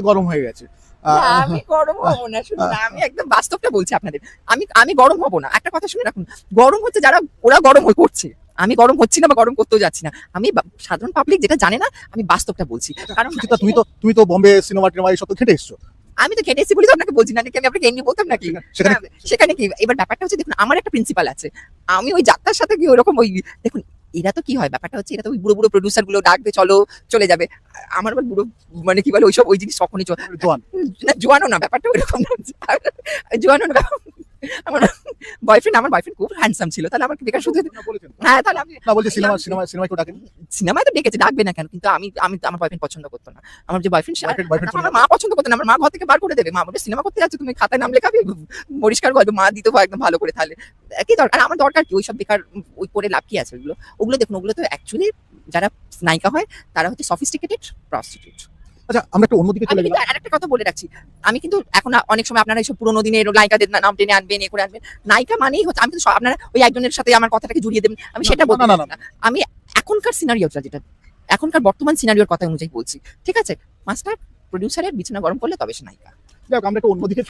গরম হয়ে গেছে। না, আমি গরম হবো না, শুনুন না, আমি একদম বাস্তবটা বলছি আপনাদের। আমি গরম হবো না। একটা কথা শুনে রাখুন, গরম হচ্ছে যারা, ওরা গরম করছে। আমি গরম হচ্ছি না বা গরম করতেও যাচ্ছি না। আমি সাধারণ পাবলিক যেটা জানে না, আমি বাস্তবটা বলছি। কারণ সুচিত্রা, তুমি তো বোম্বে সিনেমা টিনেমা এইসব তো খেটে এসছো। আমি তো খেটে এসেছি বলে তো আপনাকে বলছি না, নাকি আমি আপনাকে এমনি বলতাম নাকি? সেখানে সেখানে কি এবার ব্যাপারটা হচ্ছে, দেখুন আমার একটা প্রিন্সিপাল আছে। আমি ওই যাত্রার সাথে কি ওরকম ওই, দেখুন এরা তো কি হয়, ব্যাপারটা হচ্ছে এরা তো ওই বুড়ো বুড়ো প্রডিউসার গুলো ডাকবে, চলো চলে যাবে। আমার আবার বুড়ো, মানে কি বলে ওইসব, ওই জিনিস কখনই জোয়ান। না, জোয়ানও না, ব্যাপারটা ওইরকম না। জোয়ানও না। আমার বয়ফ্রেন্ড খুব হ্যান্ডসাম ছিল, তাহলে আমার বেকার শুধু, হ্যাঁ তাহলে আমি না বলছি সিনেমায় কেউ ডাকেনি। সিনেমায় তো ডেকেছে, ডাকবে না কেন? কিন্তু আমি আমি আমার বয়ফ্রেন্ড পছন্দ করতো না। আমার যে বয়ফ্রেন্ড, boyfriend আমার মা পছন্দ করতো না। আমার মা ঘর থেকে বার করে দেবে। মা বলে, সিনেমা করতে যাচ্ছ তুমি, খাতায় নাম লেখাবে, পরিষ্কার গল্প মা দিতে একদম ভালো করে। তাহলে কি দরকার? আর আমার দরকার কি ওইসব বেকার, ওই করে লাভ কি আছে? ওগুলো ওগুলো দেখুন, ওগুলো তো অ্যাকচুয়ালি যারা নায়িকা হয় তারা হচ্ছে সফিস্টিকেটেড প্রস্টিটিউট। আচ্ছা, আমরা একটু অন্যদিকে আমি চলে কিন্তু গেলাম। আরেকটা কথা বলে রাখছি, আমি কিন্তু এখন অনেক সময় আপনারা এইসব পুরোনো দিনের নায়িকাদের নাম টেনে আনবেন, এ করে আনবেন। নায়িকা মানেই হচ্ছে, আমি কিন্তু আপনারা ওই একজনের সাথে আমার কথাটাকে জড়িয়ে দেবেন, আমি সেটা বলতে না, চাইছি না। আমি এখনকার সিনারিওটা, যেটা এখনকার বর্তমান সিনারিওর কথা অনুযায়ী বলছি, ঠিক আছে? মাস্টার প্রডিউসারের বিছানা গরম করলে তবে সে নায়িকা। যাই হোক, আমরা একটু অন্যদিকে